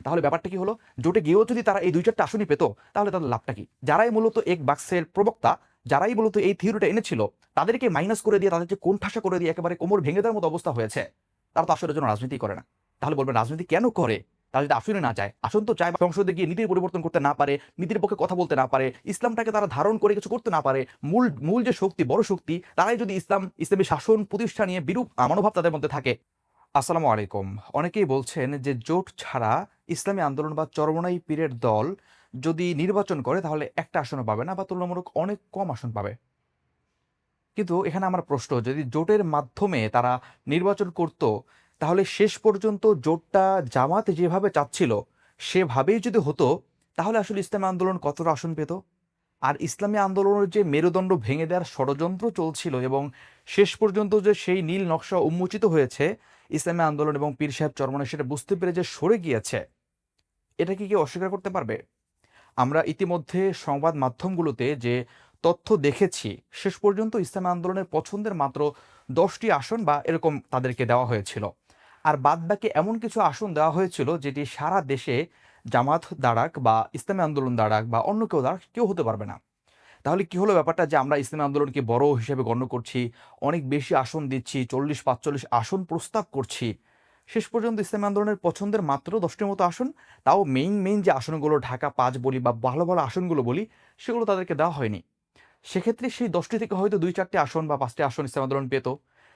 তাহলে ব্যাপারটা কি হলো, জোটে গিয়েও যদি তারা এই 2-4টা আসনই পেত, তাহলে তাদের লাভটা কি? যারাই মূলত এক বাক্সের প্রবক্তা, যারাই মূলত এই থিওরিটা এনেছিল, তাদেরকে মাইনাস করে দিয়ে, তাদেরকে কোণঠাসা করে দিয়ে একেবারে কোমর ভেঙে দেওয়ার মতো অবস্থা হয়েছে। তারা তো আসলে জন্য রাজনীতি করে না। তাহলে বলবেন রাজনীতি কেন করে? তারা যদি আসনে না যায়, আসন তো চায়, সংসদে গিয়ে নীতির পরিবর্তন করতে না পারে, নীতির পক্ষে কথা বলতে না পারে, ইসলামটাকে তারা ধারণ করে কিছু করতে না পারে, মূল মূল যে শক্তি, বড় শক্তি, তারাই যদি ইসলামী শাসন প্রতিষ্ঠা নিয়ে বিরূপ মনোভাব তাদের মধ্যে থাকে। আসসালামু আলাইকুম। অনেকেই বলছেন যে জোট ছাড়া ইসলামী আন্দোলন বা চরমোনাই পীরের দল যদি নির্বাচন করে তাহলে একটা আসনও পাবে না বা তুলনামূলক অনেক কম আসন পাবে। কিন্তু এখানে আমার প্রশ্ন, যদি জোটের মাধ্যমে তারা নির্বাচন করত, তাহলে শেষ পর্যন্ত জোটটা জামাত যেভাবে চাচ্ছিল সেভাবেই যদি হতো, তাহলে আসলে ইসলামী আন্দোলন কতটা আসন পেত? আর ইসলামী আন্দোলনের যে মেরুদণ্ড ভেঙে দেওয়ার ষড়যন্ত্র চলছিল এবং শেষ পর্যন্ত যে সেই নীল নকশা উন্মোচিত হয়েছে, ইসলামী আন্দোলন এবং পীর সাহেব চরমনাই সেটা বুঝতে পেরে যে সরে গিয়েছে, এটা কি কেউ অস্বীকার করতে পারবে? আমরা ইতিমধ্যে সংবাদ মাধ্যমগুলোতে যে তথ্য দেখেছি, শেষ পর্যন্ত ইসলামী আন্দোলনের পছন্দের মাত্র 10টি আসন বা এরকম তাদেরকে দেওয়া হয়েছিল। আর বাদবাকি এমন কিছু আসন দেওয়া হয়েছিল যেটি সারা দেশে জামাত দাঁড়াক বা ইসলামী আন্দোলন দাঁড়াক বা অন্য কেউ দাঁড়াক, কেউ হতে পারবে না। তাহলে কি হলো ব্যাপারটা, যে আমরা ইসলামী আন্দোলনকে বড় হিসেবে গণ্য করছি, অনেক বেশি আসন দিচ্ছি, 40-45 আসন প্রস্তাব করছি, শেষ পর্যন্ত ইসলামী আন্দোলনের পছন্দের মাত্র 10টির মতো আসন, তাও মেইন মেইন যে আসনগুলো ঢাকা 5 বলি বা ভালো ভালো আসনগুলো বলি, সেগুলো তাদেরকে দেওয়া হয়নি। সেক্ষেত্রে সেই 10টি থেকে হয়তো 2-4টি আসন বা 5টি আসন ইসলামী আন্দোলন পেত।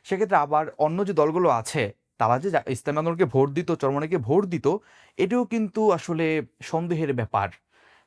সেক্ষেত্রে আবার অন্য যে দলগুলো আছে, তারা যে ইসলামী আন্দোলনকে ভোট দিত, চরমনাইকে ভোট দিত, এটাও কিন্তু আসলে সন্দেহের ব্যাপার।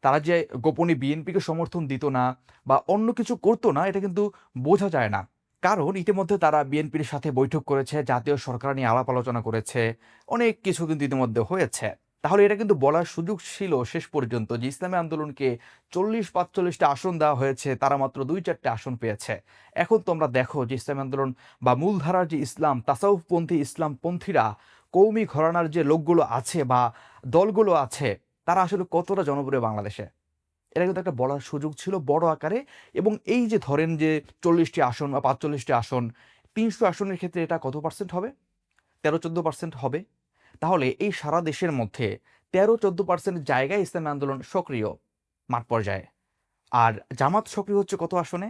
তারা যে গোপনে বিএনপিকে সমর্থন দিত না বা অন্য কিছু করতো না, এটা কিন্তু বোঝা যায় না। কারণ ইতিমধ্যে তারা বিএনপির সাথে বৈঠক করেছে, জাতীয় সরকার নিয়ে আলাপ আলোচনা করেছে, অনেক কিছু কিন্তু ইতিমধ্যে হয়েছে। তাহলে এটা কিন্তু বলার সুযোগ ছিল শেষ পর্যন্ত যে ইসলামী আন্দোলনকে 40-45টা আসন দেওয়া হয়েছে, তারা মাত্র 2-4টে আসন পেয়েছে। এখন তোমরা দেখো যে ইসলামী আন্দোলন বা মূলধারার যে ইসলাম, তাসাউফপন্থী ইসলামপন্থীরা, কৌমি ঘরানার যে লোকগুলো আছে বা দলগুলো আছে, তারা আসলে কতটা জনপ্রিয় বাংলাদেশে। এটা কিন্তু একটা বলার সুযোগ ছিল বড় আকারে। এবং এই যে ধরেন যে 40টি আসন বা 45টি আসন, 300 আসনের ক্ষেত্রে এটা কত পার্সেন্ট হবে? 13-14% হবে। তাহলে এই সারা দেশের মধ্যে 13-14% জায়গায় ইসলামী আন্দোলন সক্রিয় মাঠ পর্যায়ে। আর জামাত সক্রিয় হচ্ছে কত আসনে?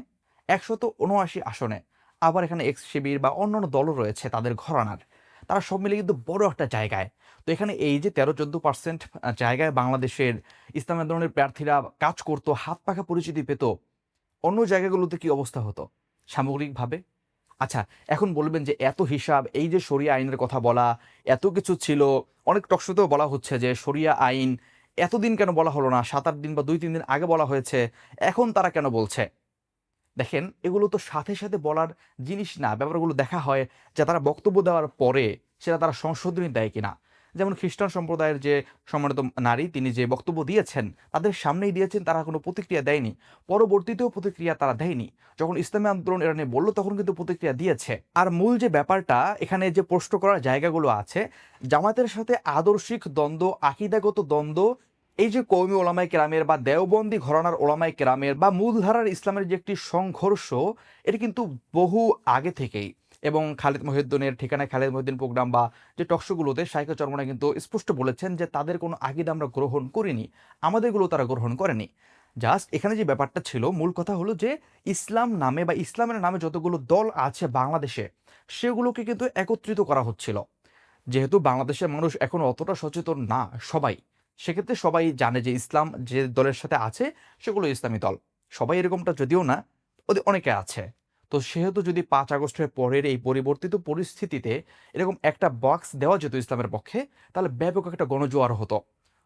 179 আসনে। আবার এখানে এক্স শিবির বা অন্যান্য দলও রয়েছে তাদের ঘরানার। তারা সব মিলে কিন্তু বড় একটা জায়গায়। তো এখানে এই যে 13-14% জায়গায় বাংলাদেশের ইসলামী আন্দোলনের প্রার্থীরা কাজ করত, হাত পাখা পরিচিতি পেত, অন্য জায়গাগুলোতে কি অবস্থা হতো সামগ্রিকভাবে? আচ্ছা, এখন বলবেন যে এত হিসাব, এই যে শরিয়া আইনের কথা বলা, এত কিছু ছিল, অনেক টকশোতেও বলা হচ্ছে যে শরিয়া আইন এতদিন কেন বলা হলো না, 7-8 দিন বা 2-3 দিন আগে বলা হয়েছে, এখন তারা কেন বলছে? দেখেন, এগুলো তো সাথে সাথে বলার জিনিস না। ব্যাপারগুলো দেখা হয় যে তারা বক্তব্য দেওয়ার পরে সেটা তারা সংশোধনী দেয় কিনা। যেমন খ্রিস্টান সম্প্রদায়ের যে সম্মানিত নারী, তিনি যে বক্তব্য দিয়েছেন, তাদের সামনেই দিয়েছেন, তারা কোনো প্রতিক্রিয়া দেয়নি। পরবর্তীতেও প্রতিক্রিয়া তারা দেয়নি। যখন ইসলামী আন্দোলন এরা নিয়ে বললো, তখন কিন্তু প্রতিক্রিয়া দিয়েছে। আর মূল যে ব্যাপারটা, এখানে যে প্রশ্ন করার জায়গাগুলো আছে, জামাতের সাথে আদর্শিক দ্বন্দ্ব, আকীদাগত দ্বন্দ্ব, এই যে কওমি ওলামায়ে কেরামের বা দেওবন্দি ঘরানার ওলামায়ে কেরামের বা মূলধারার ইসলামের যে একটি সংঘর্ষ, এটা কিন্তু বহু আগে থেকেই। এবং খালিদ মহিউদ্দিনের ঠিকানায় খালিদ মহিউদ্দিন প্রোগ্রাম বা যে টকশোগুলোতে শাইখে চরমনাই কিন্তু স্পষ্ট বলেছেন যে তাদের কোনো আকীদা আমরা গ্রহণ করিনি, আমাদেরগুলো তারা গ্রহণ করেনি। জাস্ট এখানে যে ব্যাপারটা ছিল, মূল কথা হলো যে ইসলাম নামে বা ইসলামের নামে যতগুলো দল আছে বাংলাদেশে, সেগুলোকে কিন্তু একত্রিত করা হচ্ছিল। যেহেতু বাংলাদেশের মানুষ এখন অতটা সচেতন না সবাই, সেক্ষেত্রে সবাই জানে যে ইসলাম যে দলের সাথে আছে সেগুলো ইসলামী দল। সবাই এরকমটা যদিও না, ওদের অনেকে আছে। তো সেহেতু যদি 5 আগস্টের পরের এই পরিবর্তিত পরিস্থিতিতে এরকম একটা বক্স দেওয়া যেত ইসলামের পক্ষে, তাহলে ব্যাপক একটা গণজোয়ার হতো।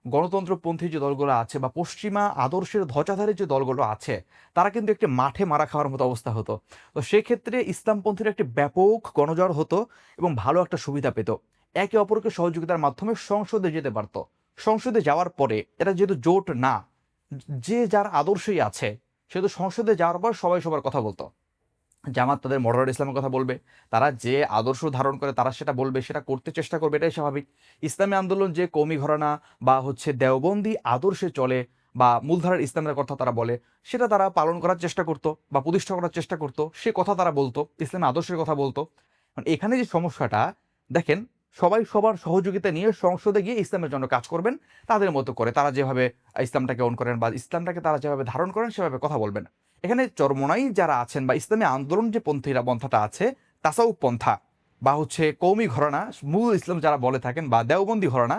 গণতন্ত্রপন্থী যে দলগুলো আছে বা পশ্চিমা আদর্শের ধ্বজাধারী যে দলগুলো আছে, তারা কিন্তু একটি মাঠে মারা খাওয়ার মতো অবস্থা হতো। তো সেক্ষেত্রে ইসলামপন্থীর একটি ব্যাপক গণজোয়ার হতো এবং ভালো একটা সুবিধা পেত। একে অপরকে সহযোগিতার মাধ্যমে সংসদে যেতে পারত। সংসদে যাওয়ার পরে, এটা যেহেতু জোট না, যে যার আদর্শই আছে, সেহেতু সংসদে যাওয়ার পর সবাই সবার কথা বলতো। জামাত তাদের মডারেট ইসলামের কথা বলবে, তারা যে আদর্শ ধারণ করে তারা সেটা বলবে, সেটা করতে চেষ্টা করবে, এটাই স্বাভাবিক। ইসলামী আন্দোলন যে কওমি ঘরানা বা হচ্ছে দেওবন্দি আদর্শে চলে বা মূলধারার ইসলামের কথা তারা বলে, সেটা তারা পালন করার চেষ্টা করতো বা প্রতিষ্ঠা করার চেষ্টা করতো, সে কথা তারা বলতো, ইসলামী আদর্শের কথা বলতো। মানে এখানে যে সমস্যাটা, দেখেন, সবাই সবার সহযোগিতা নিয়ে সংসদে গিয়ে ইসলামের জন্য কাজ করবেন, তাদের মতো করে তারা যেভাবে ইসলামটাকে অন করেন বা ইসলামটাকে তারা যেভাবে ধারণ করেন সেভাবে কথা বলবেন। এখানে চরমোনাই যারা আছেন বা ইসলামী আন্দোলন যে পন্থাটা আছে, তাসাউফ পন্থা বা হচ্ছে কৌমি ঘরানা, মূল ইসলাম যারা বলে থাকেন বা দেওবন্দি ঘরানা,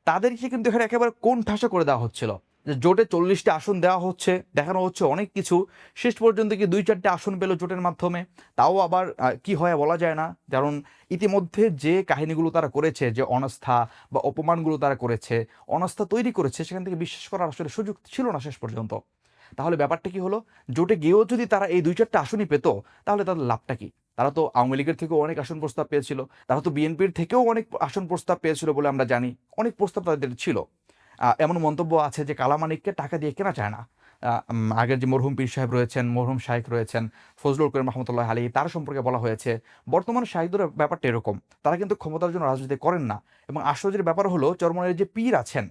তাদেরকে কিন্তু এখানে একেবারে কোণঠাসা করে দেওয়া হচ্ছিল। যে জোটে 40টা আসন দেওয়া হচ্ছে, দেখানো হচ্ছে অনেক কিছু, শেষ পর্যন্ত কি 2-4টে আসন পেল জোটের মাধ্যমে। তাও আবার কি হয় বলা যায় না, কারণ ইতিমধ্যে যে কাহিনীগুলো তারা করেছে, যে অনাস্থা বা অপমানগুলো তারা করেছে, অনাস্থা তৈরি করেছে, সেখান থেকে বিশ্বাস করার আসলে সুযোগ ছিল না শেষ পর্যন্ত। তাহলে ব্যাপারটা কি হলো, জোটে গিয়েও যদি তারা এই 2-4টা আসনই পেত, তাহলে তাদের লাভটা কি? তারা তো আওয়ামী লীগের থেকেও অনেক আসন প্রস্তাব পেয়েছিল, তারা তো বিএনপির থেকেও অনেক আসন প্রস্তাব পেয়েছিল বলে আমরা জানি, অনেক প্রস্তাব তাদের ছিল। এমন মন্তব্য আছে যে কালামানিককে টাকা দিয়ে কেনা যায় না। আগের যে মরহুম পীর সাহেব রয়েছেন, মরহুম শাইখ রয়েছেন, ফজলুল করিম রহমতুল্লাহ আলী, তার সম্পর্কে বলা হয়েছে। বর্তমান শাইখদের ব্যাপারটা এরকম, তারা কিন্তু ক্ষমতার জন্য রাজনীতি করেন না। এবং আশ্চর্যের ব্যাপার হলো, চরমনের যে পীর আছেন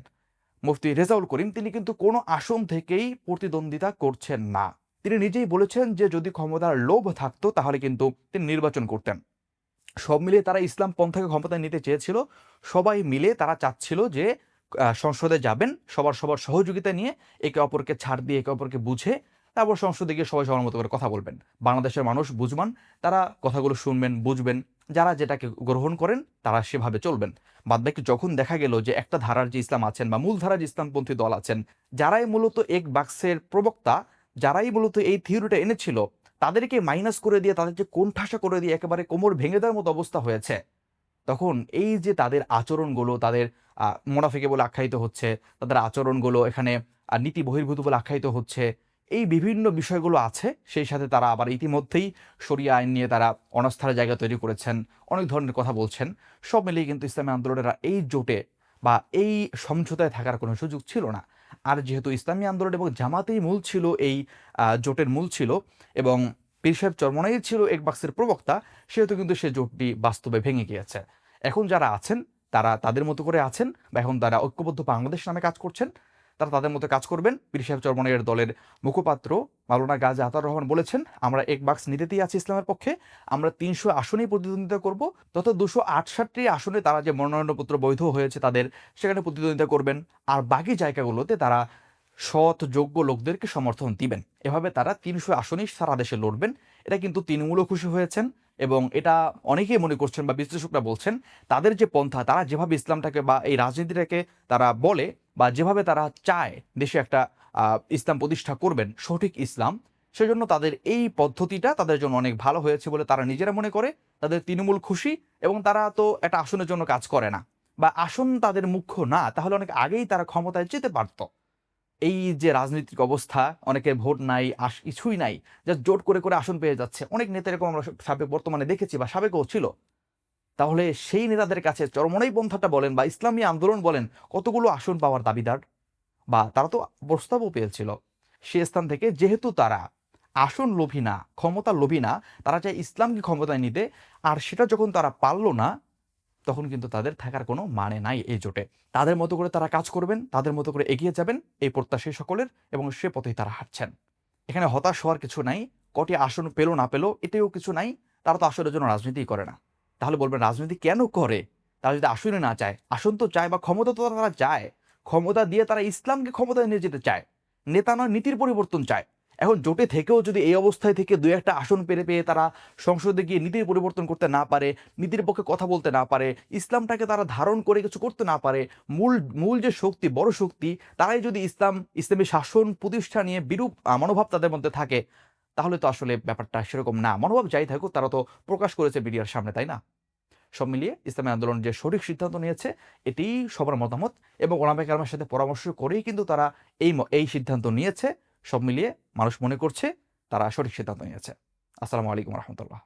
মুফতি রেজাউল করিম, তিনি কিন্তু কোনো আসন থেকেই প্রতিদ্বন্দ্বিতা করছেন না। তিনি নিজেই বলেছেন যে যদি ক্ষমতার লোভ থাকতো তাহলে কিন্তু তিনি নির্বাচন করতেন। সব মিলিয়ে তারা ইসলাম পন্থাকে ক্ষমতায় নিতে চেয়েছিল। সবাই মিলে তারা চাচ্ছিল যে সংসদে যাবেন সবার সহযোগিতা নিয়ে, একে অপরকে ছাড় দিয়ে একে অপরকে বুঝে তারপর সংসদে গিয়ে সবাই সবার মতো করে কথা বলবেন। বাংলাদেশের মানুষ বুঝবান, তারা কথাগুলো শুনবেন, বুঝবেন, যারা যেটাকে গ্রহণ করেন তারা সেভাবে চলবেন। বাদবাকি যখন দেখা গেল যে একটা ধারার যে ইসলাম আছেন বা মূল ধারার যে ইসলামপন্থী দল আছেন, যারাই মূলত এক বাক্সের প্রবক্তা, যারাই মূলত এই থিওরিটা এনেছিল, তাদেরকে মাইনাস করে দিয়ে, তাদেরকে কোণঠাসা করে দিয়ে একেবারে কোমর ভেঙে দেওয়ার মতো অবস্থা হয়েছে, তখন এই যে তাদের আচরণগুলো, তাদের মুনাফিকে বলে আখ্যায়িত হচ্ছে, তাদের আচরণগুলো এখানে নীতি বহির্ভূত বলে আখ্যায়িত হচ্ছে, এই বিভিন্ন বিষয়গুলো আছে। সেই সাথে তারা আবার ইতিমধ্যেই শরিয়া আইন নিয়ে তারা অনাস্থার জায়গা তৈরি করেছেন, অনেক ধরনের কথা বলছেন। সব মিলিয়ে কিন্তু ইসলামী আন্দোলনের এই জোটে বা এই সমঝোতায় থাকার কোনো সুযোগ ছিল না। আর যেহেতু ইসলামী আন্দোলন এবং জামাতেই মূল ছিল, এই জোটের মূল ছিল, এবং পীর সাহেব চরমনাই ছিল এক বাক্সের প্রবক্তা, সেহেতু কিন্তু সে জোটটি বাস্তবে ভেঙে গিয়েছে। এখন যারা আছেন তারা তাদের মতো করে আছেন, বা এখন তারা ঐক্যবদ্ধ বাংলাদেশ নামে কাজ করছেন, তারা তাদের মতো কাজ করবেন। পীর সাহেব চরমনাইয়ের দলের মুখপাত্র মাওলানা গাজী আতাউর রহমান বলেছেন, আমরা এক বাক্স নিতেই আছি ইসলামের পক্ষে, আমরা 300 আসনেই প্রতিদ্বন্দ্বিতা করব, তত 268টি আসনে তারা যে মনোনয়নপত্র বৈধ হয়েছে তাদের, সেখানে প্রতিদ্বন্দ্বিতা করবেন। আর বাকি জায়গাগুলোতে তারা সৎ যোগ্য লোকদেরকে সমর্থন দিবেন। এভাবে তারা 300 আসনেই সারা দেশে লড়বেন। এটা কিন্তু তৃণমূলও খুশি হয়েছেন, এবং এটা অনেকেই মনে করছেন বা বিশ্লেষকরা বলছেন, তাদের যে পন্থা, তারা যেভাবে ইসলামটাকে বা এই রাজনীতিটাকে তারা বলে, বা যেভাবে তারা চায় দেশে একটা ইসলাম প্রতিষ্ঠা করবেন, সঠিক ইসলাম, সেজন্য তাদের এই পদ্ধতিটা তাদের জন্য অনেক ভালো হয়েছে বলে তারা নিজেরা মনে করে। তাদের তৃণমূল খুশি, এবং তারা তো একটা আসনের জন্য কাজ করে না, বা আসন তাদের মুখ্য না, তাহলে অনেক আগেই তারা ক্ষমতায় যেতে পারত। এই যে রাজনৈতিক অবস্থা, অনেকের ভোট নাই, কিছুই নাই, যা জোট করে করে আসন পেয়ে যাচ্ছে, অনেক নেতা এরকম আমরা সাবেক বর্তমানে দেখেছি বা সাবেকও ছিল। তাহলে সেই নেতাদের কাছে চরমোনাই পন্থাটা বলেন বা ইসলামী আন্দোলন বলেন, কতগুলো আসন পাওয়ার দাবিদার, বা তারা তো প্রস্তাবও পেয়েছিল। সে স্থান থেকে যেহেতু তারা আসন লোভী না, ক্ষমতা লোভী না, তারা চায় ইসলামকে ক্ষমতায় নিতে, আর সেটা যখন তারা পারল না, তখন কিন্তু তাদের থাকার কোনো মানে নাই এই জোটে। তাদের মতো করে তারা কাজ করবেন, তাদের মতো করে এগিয়ে যাবেন, এই প্রত্যাশাই সকলের, এবং সে পথেই তারা হাঁটছেন। এখানে হতাশ হওয়ার কিছু নাই, কটি আসন পেল না পেল এতেও কিছু নাই। তারা তো আসনের জন্য রাজনীতিই করে না। তাহলে বলবেন রাজনীতি কেন করে? তারা যদি আসনে না চায়, আসন তো চায়, বা ক্ষমতা তো তারা চায়, ক্ষমতা দিয়ে তারা ইসলামকে ক্ষমতায় নিয়ে যেতে চায়, নেতা নয় নীতির পরিবর্তন চায়। এখন জোটে থেকেও যদি এই অবস্থায় থেকে 2-1টা আসন পেয়ে তারা সংসদে গিয়ে নীতির পরিবর্তন করতে না পারে, নীতির পক্ষে কথা বলতে না পারে, ইসলামটাকে তারা ধারণ করে কিছু করতে না পারে, মূল মূল যে শক্তি, বড় শক্তি, তারাই যদি ইসলামী শাসন প্রতিষ্ঠা নিয়ে বিরূপ মনোভাব তাদের মধ্যে থাকে, তাহলে তো আসলে ব্যাপারটা সেরকম না। মনোভাব যাই থাকুক, তারা তো প্রকাশ করেছে মিডিয়ার সামনে, তাই না? সব মিলিয়ে ইসলামী আন্দোলন যে সঠিক সিদ্ধান্ত নিয়েছে, এটিই সবার মতামত, এবং ওলামায়ে কেরামের সাথে পরামর্শ করেই কিন্তু তারা এই সিদ্ধান্ত নিয়েছে। সব মিলিয়ে মানুষ মনে করছে তারা সঠিক সিদ্ধান্ত নিয়েছে। আসসালামু আলাইকুম রহমতুল্লাহ।